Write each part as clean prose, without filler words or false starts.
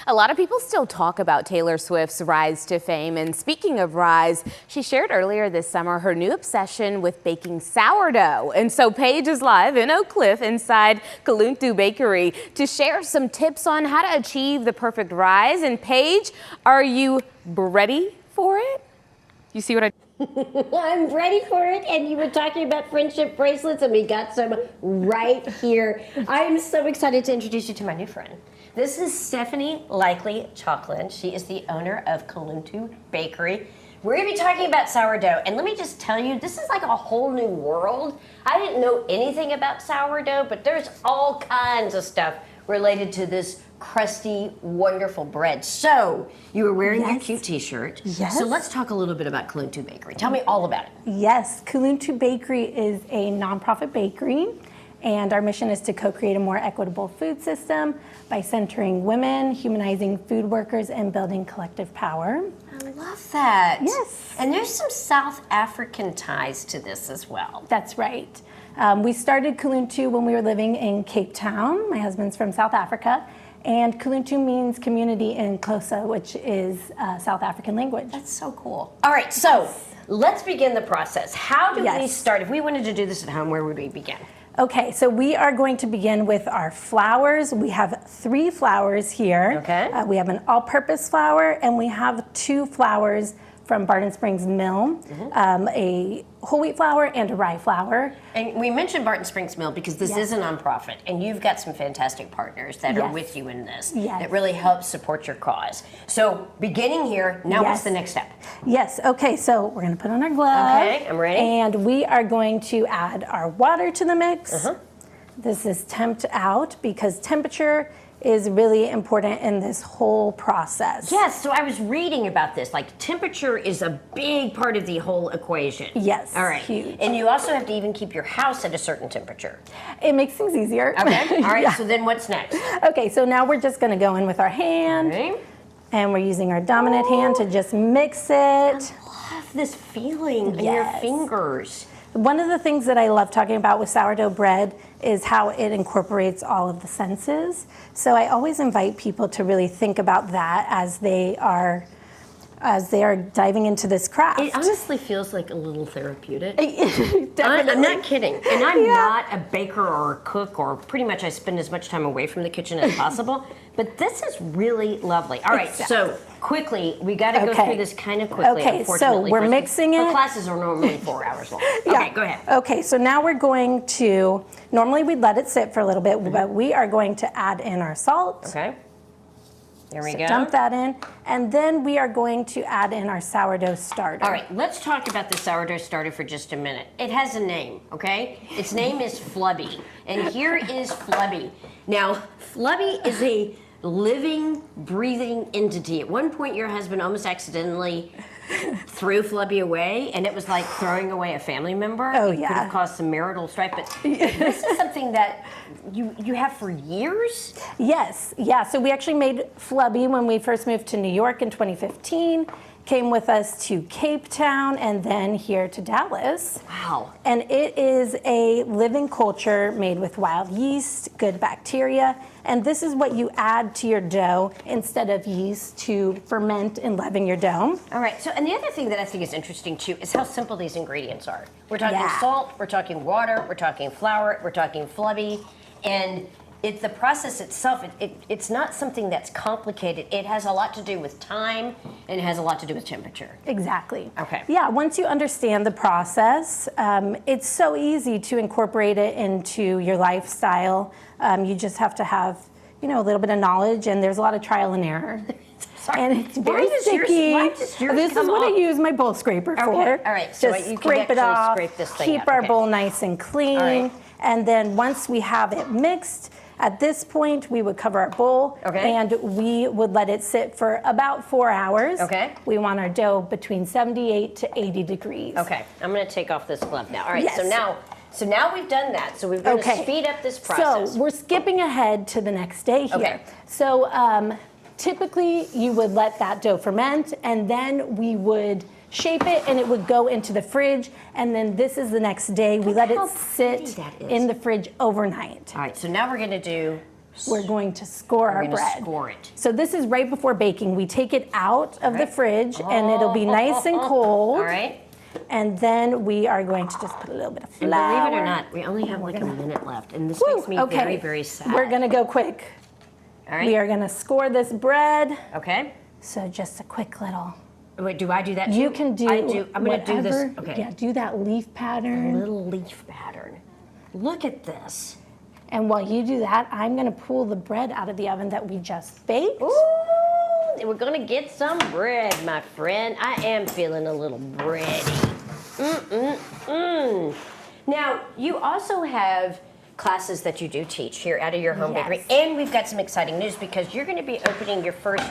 A lot of people still talk about Taylor Swift's rise to fame, and speaking of rise, she shared earlier this summer her new obsession with baking sourdough. And so Paige is live in Oak Cliff inside Kuluntu Bakery to share some tips on how to achieve the perfect rise. And Paige, are you ready for it? You see what I I'm ready for it, and you were talking about friendship bracelets, and we got some right here. I'm so excited to introduce you to my new friend. This is Stephanie Likely Chalklin. She is the owner of Kuluntu Bakery. We're going to be talking about sourdough, and let me just tell you, this is like a whole new world. I didn't know anything about sourdough, but there's all kinds of stuff related to this crusty, wonderful bread. So, you were wearing your cute t-shirt. Yes. So let's talk a little bit about Kuluntu Bakery. Tell me all about it. Yes, Kuluntu Bakery is a nonprofit bakery, and our mission is to co-create a more equitable food system by centering women, humanizing food workers, and building collective power. I love that. Yes. And there's some South African ties to this as well. That's right. We started Kuluntu when we were living in Cape Town. My husband's from South Africa. And Kuluntu means community in Xhosa, which is South African language. That's so cool. All right, so let's begin the process. How do we start? If we wanted to do this at home, where would we begin? Okay, so we are going to begin with our flours. We have 3 flours here. Okay. We have an all-purpose flour, and we have 2 flours from Barton Springs Mill, a whole wheat flour and a rye flour. And we mentioned Barton Springs Mill because this is a nonprofit, and you've got some fantastic partners that are with you in this that really help support your cause. So beginning here, now what's the next step? Yes, okay, so we're gonna put on our glove. Okay, I'm ready. And we are going to add our water to the mix. This is temped out because temperature is really important in this whole process. Yes, so I was reading about this. Like, temperature is a big part of the whole equation. Yes, all right. huge. And you also have to even keep your house at a certain temperature. It makes things easier. Okay, all right, so then what's next? Okay, so now we're just gonna go in with our hand. And we're using our dominant hand to just mix it. I love this feeling in your fingers. One of the things that I love talking about with sourdough bread is how it incorporates all of the senses. So I always invite people to really think about that as they are diving into this craft. It honestly feels like a little therapeutic. Definitely. I'm not kidding. And I'm not a baker or a cook, or pretty much I spend as much time away from the kitchen as possible. But this is really lovely. All right, so quickly, we got to go through this kind of quickly. Okay, so we're mixing it. The classes are normally 4 hours long. Okay, go ahead. Okay, so now we're going to, normally we'd let it sit for a little bit, but we are going to add in our salt. Okay. There we go. Dump that in, and then we are going to add in our sourdough starter. All right, let's talk about the sourdough starter for just a minute. It has a name, okay? Its name is Flubby, and here is Flubby. Now, Flubby is a living, breathing entity. At one point, your husband almost accidentally threw Flubby away, and it was like throwing away a family member. Oh, It could have caused some marital strife, but this is something that you have for years? Yes, yeah, so we actually made Flubby when we first moved to New York in 2015, came with us to Cape Town, and then here to Dallas. Wow. And it is a living culture made with wild yeast, good bacteria, and this is what you add to your dough instead of yeast to ferment and leaven your dough. All right, so, and the other thing that I think is interesting too is how simple these ingredients are. We're talking salt, we're talking water, we're talking flour, we're talking Flubby, and it's the process itself. It's not something that's complicated. It has a lot to do with time, and it has a lot to do with temperature. Exactly. Okay. Yeah, once you understand the process, it's so easy to incorporate it into your lifestyle. You just have to have, a little bit of knowledge, and there's a lot of trial and error. And it's very sticky. This is what I use my bowl scraper for. All right, so just you scrape can it off, scrape this thing keep out. our bowl nice and clean, and then once we have it mixed, at this point, we would cover our bowl, and we would let it sit for about 4 hours. Okay. We want our dough between 78 to 80 degrees. Okay, I'm going to take off this glove now. All right, so now we've done that. So we're going to speed up this process. So we're skipping ahead to the next day here. So typically, you would let that dough ferment, and then we would shape it, and it would go into the fridge, and then this is the next day. We let it sit in the fridge overnight. All right, so now we're going to do we're going to score our We're gonna bread. score it. So this is right before baking. We take it out of the fridge and it'll be nice and cold. All right. And then we are going to just put a little bit of And flour. believe it or not, we only have like a minute left, and this Woo, makes me very, very sad. We're gonna go quick. All right. We are gonna score this bread. Okay. So just a quick little. Wait, do I do that too? You can do. I'm gonna do this. whatever. Okay. Yeah, do that leaf pattern. Little leaf pattern. Look at this. And while you do that, I'm gonna pull the bread out of the oven that we just baked. Ooh, we're gonna get some bread, my friend. I am feeling a little bready. Now, you also have classes that you do teach here out of your home Yes. bakery, and we've got some exciting news because you're gonna be opening your first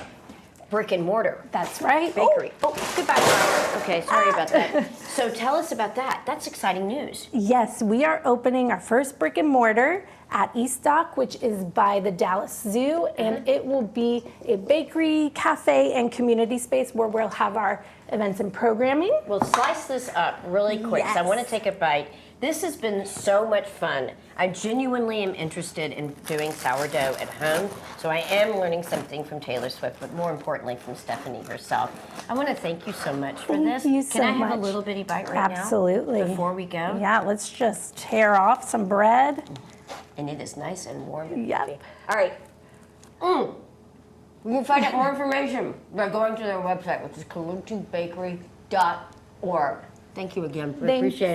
brick and mortar That's right. bakery. Oh, goodbye, Brian. Okay, sorry about that. So tell us about that. That's exciting news. Yes, we are opening our first brick and mortar at East Dock, which is by the Dallas Zoo, and it will be a bakery, cafe, and community space where we'll have our events and programming. We'll slice this up really quick. So I want to Yes. take a bite. This has been so much fun. I genuinely am interested in doing sourdough at home. So I am learning something from Taylor Swift, but more importantly from Stephanie herself. I want to thank you so much for this. Thank you Can so I have much. a little bitty bite right Absolutely. now? Before we go? Yeah, let's just tear off some bread. And it is nice and warm and Yep. fluffy. All right. You can find out more information by going to their website, which is kuluntubakery.org. Thank you again. We Thanks. appreciate it.